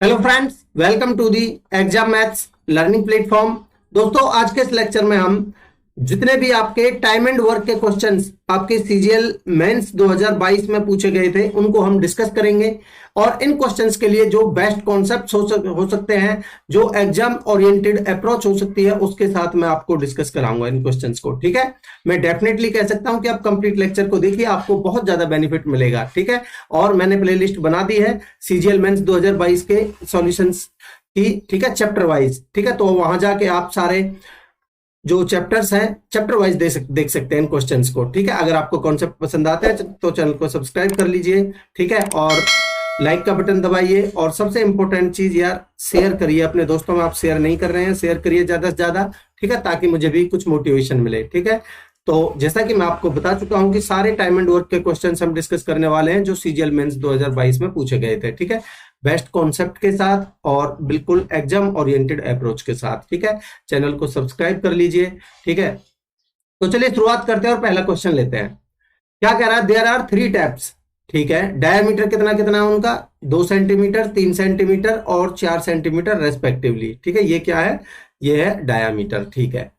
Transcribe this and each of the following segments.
Hello friends, welcome to the exam maths learning platform. दोस्तों, आज के इस लेक्चर में हम जितने भी आपके टाइम एंड वर्क के क्वेश्चंस आपके सीजीएल मेंस 2022 में पूछे गए थे उनको हम डिस्कस करेंगे और इन क्वेश्चंस के लिए जो बेस्ट कॉन्सेप्ट्स हो सकते हैं, जो एग्जाम ओरिएंटेड अप्रोच हो सकती है, उसके साथ मैं आपको डिस्कस कराऊंगा इन क्वेश्चंस को। ठीक है, मैं डेफिनेटली कह सकता हूं कि आप कंप्लीट लेक्चर को देखिए, आपको बहुत ज्यादा बेनिफिट मिलेगा। ठीक है, और मैंने प्लेलिस्ट बना दी है सीजीएल मेंस 2022 के सॉल्यूशंस की। ठीक है, चैप्टर वाइज। ठीक है, तो वहां जाके आप सारे जो चैप्टर्स हैं चैप्टर वाइज देख सकते हैं इन क्वेश्चंस को। ठीक है, अगर आपको कॉन्सेप्ट पसंद आता है तो चैनल को सब्सक्राइब कर लीजिए। ठीक है, और लाइक का बटन दबाइए और सबसे इंपॉर्टेंट चीज यार, शेयर करिए अपने दोस्तों में। आप शेयर नहीं कर रहे हैं, शेयर करिए ज्यादा से ज्यादा। ठीक है, ताकि मुझे भी कुछ मोटिवेशन मिले। ठीक है, तो जैसा कि मैं आपको बता चुका हूं कि सारे टाइम एंड वर्क के क्वेश्चंस हम डिस्कस करने वाले हैं जो सीजीएल मेंस 2022 में पूछे गए थे। ठीक है, बेस्ट कॉन्सेप्ट के साथ और बिल्कुल एग्जाम ओरिएंटेड अप्रोच के साथ। ठीक है, चैनल को सब्सक्राइब कर लीजिए। ठीक है, तो चलिए शुरुआत करते हैं और पहला क्वेश्चन लेते हैं। क्या कह रहा है? There are three taps. ठीक है, डायमीटर कितना कितना है उनका? 2 सेंटीमीटर, 3 सेंटीमीटर और 4 सेंटीमीटर रेस्पेक्टिवली। ठीक है, ये क्या है? ये है डायामीटर। ठीक है,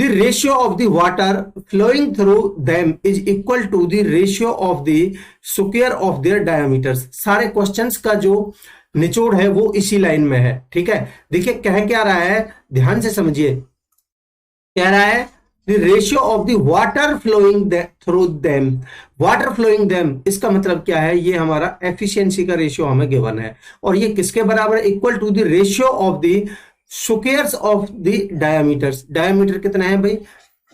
the ratio of the water flowing through them is equal to the ratio of the square of their diameters। सारे क्वेश्चंस का जो निचोड़ है वो इसी लाइन में है। ठीक है, देखिए कह क्या रहा है, ध्यान से समझिए। कह रहा है the ratio of the water flowing through them। Water flowing them इसका मतलब क्या है? ये हमारा एफिशिएंसी का रेशियो हमें गिवन है और ये किसके बराबर है? Equal to the ratio of the squares of the diameters. Diameter कितना है भाई?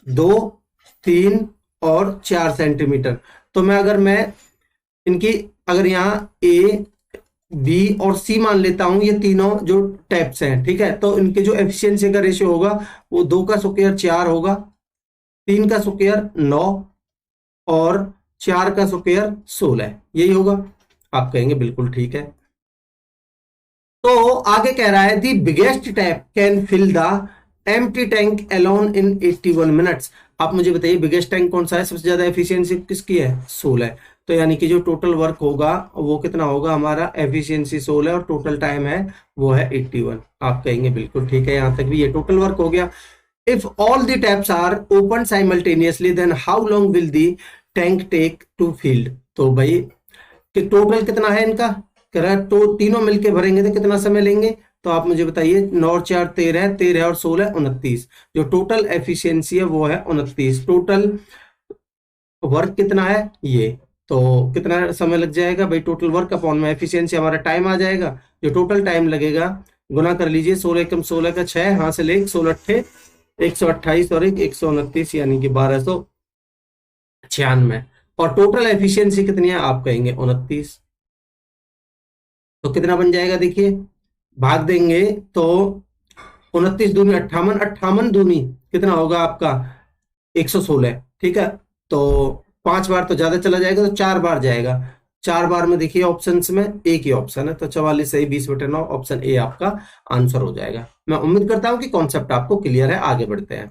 2, 3 और 4 सेंटीमीटर। तो मैं इनकी अगर यहाँ ए, बी और सी मान लेता हूं, ये तीनों जो टैप्स हैं। ठीक है, तो इनके जो एफिशिएंसी का रेशियो होगा वो 2 का स्क्वायर 4 होगा, 3 का स्क्वायर 9 और 4 का स्क्वायर 16। यही होगा। आप कहेंगे बिल्कुल ठीक है। तो आगे कह रहा है the biggest tap can fill the empty tank alone in 81 minutes. आप मुझे बताइए बिगेस्ट टैंक कौन सा है? सबसे ज्यादा एफिशिएंसी किसकी है? 16। तो यानी कि जो टोटल वर्क होगा वो कितना होगा? हमारा एफिशिएंसी 16 और टोटल टाइम है वो है 81। आप कहेंगे बिल्कुल ठीक है, यहां तक भी ये टोटल वर्क हो गया। If all the taps are open simultaneously then how long will the tank take to filled. तो भाई कि टोटल कितना है इनका? कह रहा है तो तीनों मिलके भरेंगे तो कितना समय लेंगे? तो आप मुझे बताइए। 9 और 4 13, 13 और 16 29। जो टोटल एफिशिएंसी है वो है 29। टोटल वर्क कितना है ये? तो कितना समय लग जाएगा भाई? टोटल वर्क अपॉन में एफिशिएंसी, हमारा टाइम आ जाएगा। जो टोटल टाइम लगेगा गुना कर लीजिए। 16 कम 16 का 6, हां से ले 16 अट्ठे 128 और 129 यानी कि 1296। और टोटल एफिशिएंसी कितनी है? आप कहेंगे 29। तो कितना बन जाएगा? देखिए भाग देंगे तो 29 दूनी 58, 58 दूनी कितना होगा आपका? 116। ठीक है, तो 5 बार तो ज्यादा चला जाएगा, तो 4 बार जाएगा। 4 बार में देखिए ऑप्शंस में एक ही ऑप्शन है, तो 44 सही 20/9 ऑप्शन ए आपका आंसर हो जाएगा। मैं उम्मीद करता हूं कि कॉन्सेप्ट आपको क्लियर है। आगे बढ़ते हैं।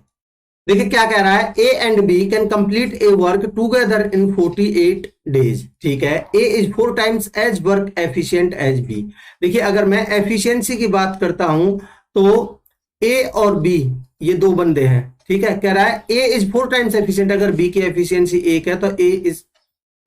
देखिए क्या कह रहा है, A and B can complete a work together in 48 days. ठीक है, A is 4 times as work efficient as B. देखिए अगर मैं एफिशिएंसी की बात करता हूं तो ए और बी ये दो बंदे हैं। ठीक है, कह रहा है ए इज 4 टाइम्स एफिशिएंट। अगर बी की एफिशिएंसी 1 है तो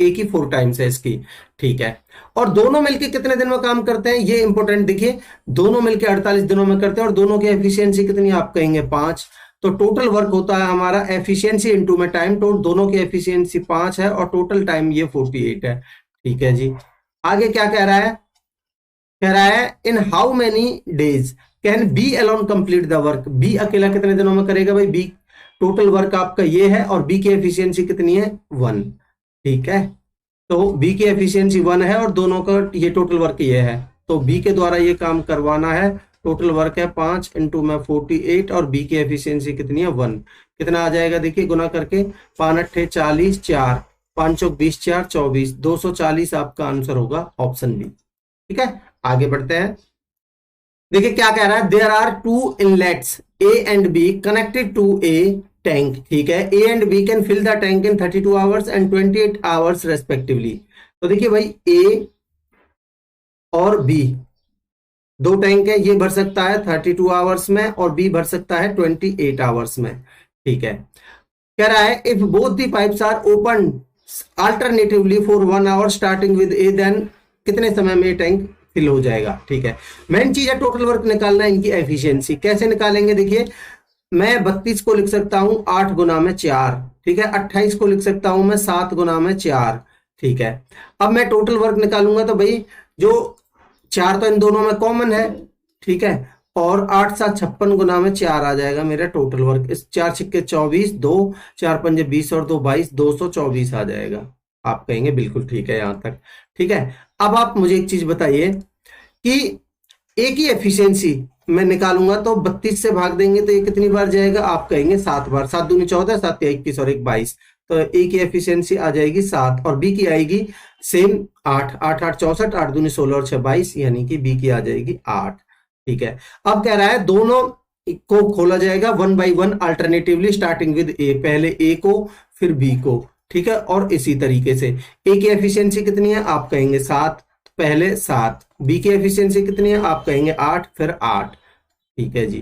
ए की 4 टाइम्स है इसकी। ठीक है, और दोनों मिलके कितने दिन में काम करते हैं ये इंपॉर्टेंट। देखिए दोनों मिलके 48 दिनों में करते हैं और दोनों की एफिशिएंसी कितनी? आप कहेंगे 5। तो टोटल वर्क होता है हमारा एफिशिएंसी इनटू में टाइम। तो दोनों की एफिशिएंसी 5 है और टोटल टाइम ये 48 है। ठीक है जी, आगे क्या कह रहा है? कह रहा है in how many days can B alone complete the work. B अकेला कितने दिनों में करेगा भाई? बी टोटल वर्क आपका ये है और बी की एफिशिएंसी कितनी है? 1। ठीक है, तो बी की एफिशिएंसी 1 है और दोनों का ये टोटल वर्क ये है, तो बी के द्वारा ये काम करवाना है। टोटल वर्क है 5 इंटू में 48 और बी की एफिशिएंसी कितनी है? 1। कितना आ जाएगा? देखिए गुना करके 5 अट्ठे 40, 4 5 चौक 20, 4 24, 240 आपका आंसर होगा ऑप्शन बी। ठीक है, आगे बढ़ते हैं। देखिए क्या कह रहा है, there are 2 inlets A and B connected to a tank. ठीक है, A and B can fill the tank in 32 hours and 28 hours respectively. तो देखिए भाई ए और बी 2 टैंक है, ये भर सकता है 32 आवर्स में और बी भर सकता है 28 आवर्स में। ठीक है, कह रहा है if both the pipes are open alternatively for 1 hour starting with A, then कितने समय में टैंक फिल हो जाएगा। ठीक है, मेन चीज है टोटल वर्क निकालना है, इनकी एफिशिएंसी कैसे निकालेंगे। देखिए मैं 32 को लिख सकता हूं 8 गुना में 4। ठीक है, 28 को लिख सकता हूं मैं 7 गुना में 4। ठीक है, अब मैं टोटल वर्क निकालूंगा तो भाई जो 4 तो इन दोनों में कॉमन है। ठीक है, और 8 7 56 गुना में 4 आ जाएगा मेरा टोटल वर्क। इस 4 छिक्के 24, 2 4 पंजे 20 और 2 22, 224 आ जाएगा। आप कहेंगे बिल्कुल ठीक है यहां तक। ठीक है, अब आप मुझे एक चीज बताइए कि एक ही एफिशिएंसी मैं निकालूंगा तो 32 से भाग देंगे तो ये कितनी बार जाएगा। आप कहेंगे 7 बार। 7 दूनी 14, 7 या 21 और 1 22, तो ए की एफिशिएंसी आ जाएगी 7 और बी की आएगी सेम 8। 8 8 64, 8 दूनी 16 और 6 22, यानी कि बी की आ जाएगी 8। ठीक है, अब कह रहा है दोनों को खोला जाएगा 1 by 1 अल्टरनेटिवली स्टार्टिंग विद ए, पहले ए को फिर बी को। ठीक है, और इसी तरीके से ए की एफिशिएंसी कितनी है, आप कहेंगे 7, पहले 7। बी की एफिशिएंसी कितनी है, आप कहेंगे 8, फिर 8। ठीक है जी,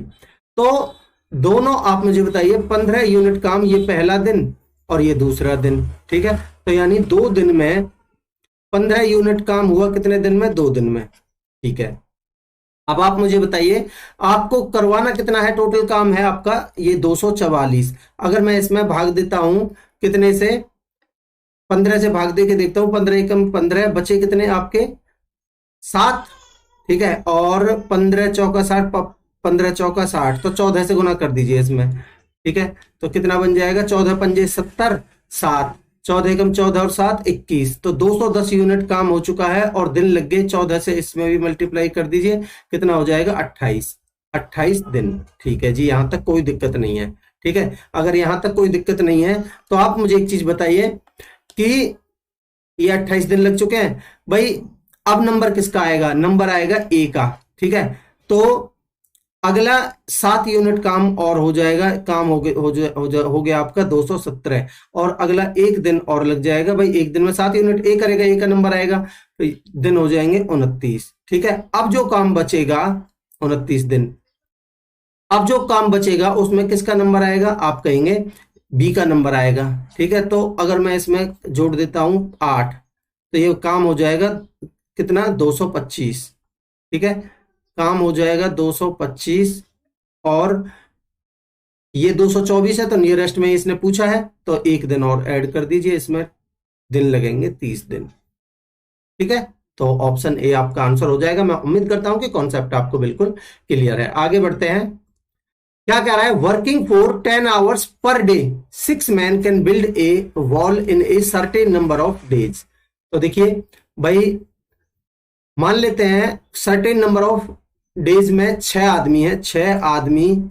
तो दोनों आप मुझे बताइए 15 यूनिट काम ये पहला दिन और ये दूसरा दिन। ठीक है, तो यानी 2 दिन में 15 यूनिट काम हुआ, कितने दिन में, 2 दिन में। ठीक है, अब आप मुझे बताइए आपको करवाना कितना है, टोटल काम है आपका ये 244। अगर मैं इसमें भाग देता हूं कितने से, 15 से भाग दे के देखता हूं, 15 एकम 15, बचे कितने आपके 7। ठीक है, और 15 चौका 60, 15 चौका 60, तो 14 से गुना कर दीजिए इसमें। ठीक है, तो कितना बन जाएगा, 14 पंजे 70, 7, 14 एकम 14 और 7 21, तो 210 यूनिट काम हो चुका है और दिन लग गए 14 से, इसमें भी मल्टीप्लाई कर दीजिए, कितना हो जाएगा 28 दिन। ठीक है जी, यहां तक कोई दिक्कत नहीं है। ठीक है, अगर यहां तक कोई दिक्कत नहीं है तो आप मुझे एक चीज बताइए कि ये 28 दिन लग चुके हैं भाई, अब नंबर किसका आएगा, नंबर आएगा ए का। ठीक है, तो अगला 7 यूनिट काम और हो जाएगा, काम हो गया आपका 217, और अगला 1 दिन और लग जाएगा भाई। 1 दिन में 7 यूनिट ए करेगा, ए का नंबर आएगा, तो दिन हो जाएंगे 29। ठीक है, अब जो काम बचेगा 29 दिन, अब जो काम बचेगा उसमें किसका नंबर आएगा, आप कहेंगे बी का नंबर आएगा। ठीक है, तो अगर मैं इसमें जोड़ देता हूं 8, तो ये काम हो जाएगा कितना, 225। ठीक है, काम हो जाएगा 225, और ये 224 है तो नियरेस्ट में इसने पूछा है, तो 1 दिन और ऐड कर दीजिए, इसमें दिन लगेंगे 30 दिन। ठीक है, तो ऑप्शन ए आपका आंसर हो जाएगा। मैं उम्मीद करता हूं कि कॉन्सेप्ट आपको बिल्कुल क्लियर है। आगे बढ़ते हैं, क्या कह रहा है, working for 10 hours per day 6 man can build a wall in a certain number of days. तो देखिए भाई, मान लेते हैं सर्टेन नंबर ऑफ डेज में 6 आदमी है, 6 आदमी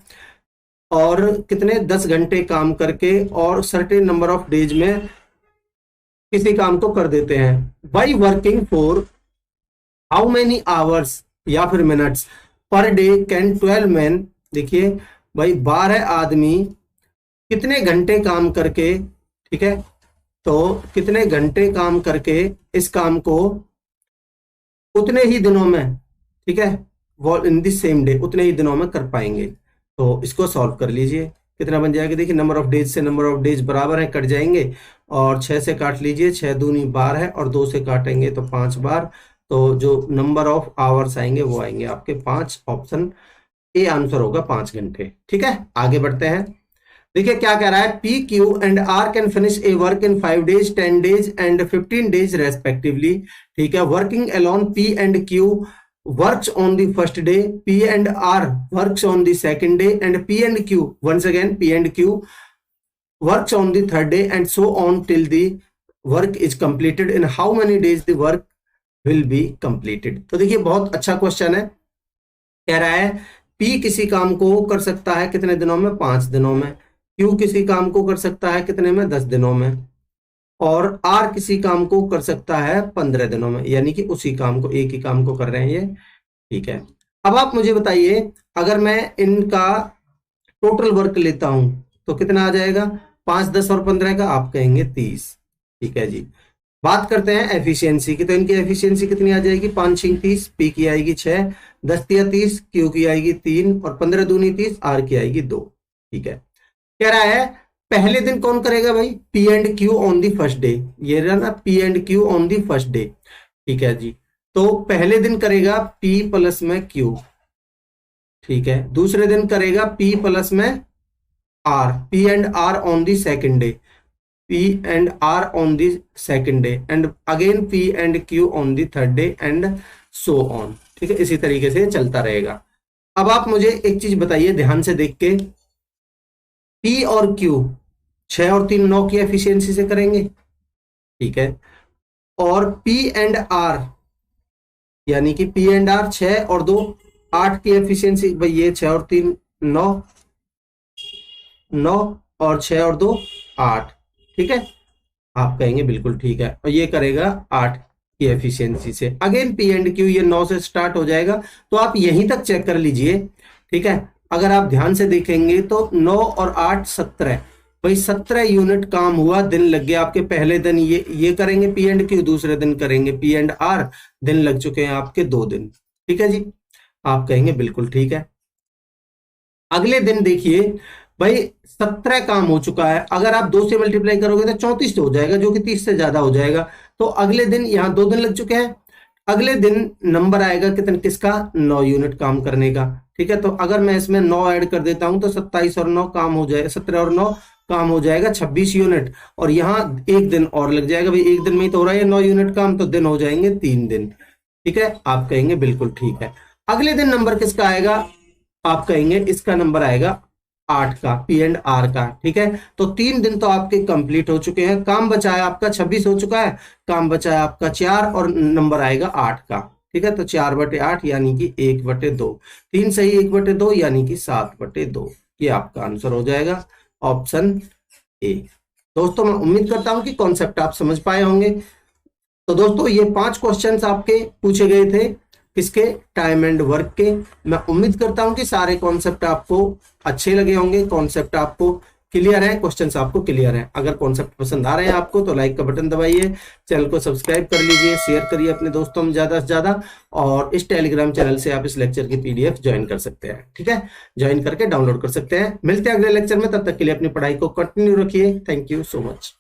और कितने 10 घंटे काम करके और सर्टेन नंबर ऑफ डेज में किसी काम को कर देते हैं। By working for how many hours या फिर minutes per day can 12 man, देखिए भाई 12 आदमी कितने घंटे काम करके, ठीक है, तो कितने घंटे काम करके इस काम को उतने ही दिनों में, ठीक है, वो इन दी सेम डे उतने ही दिनों में कर पाएंगे। तो इसको सॉल्व कर लीजिए, कितना बन जाएगा, देखिए नंबर ऑफ डेज से नंबर ऑफ डेज बराबर है, कट जाएंगे, और 6 से काट लीजिए, 6 दूनी 12 है, और 2 से काटेंगे तो 5 बार, तो जो नंबर ऑफ आवर्स आएंगे वो आएंगे आपके 5। ऑप्शन ए आंसर होगा 5 घंटे। ठीक है, आगे बढ़ते हैं, देखिए क्या कह रहा है, P Q and R can finish a work in 5 days 10 days and 15 days respectively. ठीक है, working alone P and Q works on the first day, P and R works on the second day, and P and Q once again P and Q works on the third day, and so on till the work is completed in how many days the work will be completed. तो देखिए बहुत अच्छा question है, कह रहा है P किसी काम को कर सकता है कितने दिनों में, 5 दिनों में, क्यू किसी काम को कर सकता है कितने में, 10 दिनों में, और आर किसी काम को कर सकता है 15 दिनों में, यानी कि उसी काम को, एक ही काम को कर रहे हैं ये। ठीक है, अब आप मुझे बताइए अगर मैं इनका टोटल वर्क लेता हूं तो कितना आ जाएगा, 5 10 और 15 का, आप कहेंगे 30। ठीक है जी, बात करते हैं एफिशिएंसी की, तो इनकी एफिशिएंसी कितनी आ जाएगी, 5 6 30, पी की आएगी 6, 10 तिया 30, क्यू की आएगी 3 और 15 दूनी 30, आर की आएगी 2। ठीक है, कह रहा है पहले दिन कौन करेगा भाई, P and Q on the first day, ये रहा ना P and Q on the first day. ठीक है जी, तो पहले दिन करेगा पी प्लस में क्यू। ठीक है, दूसरे दिन करेगा पी प्लस में R, P and R on the second day, P and R on the second day and again P and Q on the third day and so on। ठीक है, इसी तरीके से चलता रहेगा। अब आप मुझे एक चीज बताइए ध्यान से देख के, P और Q 6 और 3 9 की एफिशिएंसी से करेंगे। ठीक है, और P एंड R यानी कि P एंड R 6 और 2 8 की एफिशिएंसी, भाई ये 6 और 3 9, 9 और 6 और 2 8। ठीक है, आप कहेंगे बिल्कुल ठीक है, और ये करेगा 8 की एफिशिएंसी से। अगेन पी एंड क्यू ये 9 से स्टार्ट हो जाएगा, तो आप यहीं तक चेक कर लीजिए। ठीक है, अगर आप ध्यान से देखेंगे तो 9 और 8 17, भाई 17 यूनिट काम हुआ, दिन लग गया आपके। पहले दिन ये करेंगे पी एंड क्यू, दूसरे दिन करेंगे पी एंड आर, दिन लग चुके हैं आपके 2 दिन। ठीक है जी, आप कहेंगे बिल्कुल ठीक है। अगले दिन देखिए भाई 17 काम हो चुका है, अगर आप 2 से मल्टीप्लाई करोगे तो 34 हो जाएगा, जो कि 30 से ज्यादा हो जाएगा। तो अगले दिन यहाँ 2 दिन लग चुके हैं, अगले दिन नंबर आएगा कितना, किसका, 9 यूनिट काम करने का। ठीक है, तो अगर मैं इसमें 9 ऐड कर देता हूं तो 27 और 9 काम हो जाएगा, 17 और 9 काम हो जाएगा 26 यूनिट, और यहाँ एक दिन और लग जाएगा। भाई एक दिन में ही तो हो रहा है 9 यूनिट काम, तो दिन हो जाएंगे 3 दिन। ठीक है, आप कहेंगे बिल्कुल ठीक है। अगले दिन नंबर किसका आएगा, आप कहेंगे इसका नंबर आएगा 8 का, पी एंड आर का। ठीक है, तो 3 दिन तो आपके कंप्लीट हो चुके हैं, काम बचा है आपका 26 हो चुका है, काम बचा है आपका 4 और नंबर आएगा 8 का। ठीक है, तो 4/8 यानी कि 1/2, 3 सही 1/2 यानी कि 7/2, ये आपका आंसर हो जाएगा ऑप्शन ए। दोस्तों मैं उम्मीद करता हूं कि कॉन्सेप्ट आप समझ पाए होंगे। तो दोस्तों ये 5 क्वेश्चंस आपके पूछे गए थे, किसके, टाइम एंड वर्क के। मैं उम्मीद करता हूं कि सारे कॉन्सेप्ट आपको अच्छे लगे होंगे, कॉन्सेप्ट आपको क्लियर है, क्वेश्चंस आपको क्लियर है। अगर कॉन्सेप्ट पसंद आ रहे हैं आपको तो लाइक का बटन दबाइए, चैनल को सब्सक्राइब कर लीजिए, शेयर करिए अपने दोस्तों में ज्यादा से ज्यादा, और इस टेलीग्राम चैनल से आप इस लेक्चर की पीडीएफ ज्वाइन कर सकते हैं। ठीक है, ज्वाइन करके डाउनलोड कर सकते हैं। मिलते हैं अगले लेक्चर में, तब तक के लिए अपनी पढ़ाई को कंटिन्यू रखिए। Thank you so much.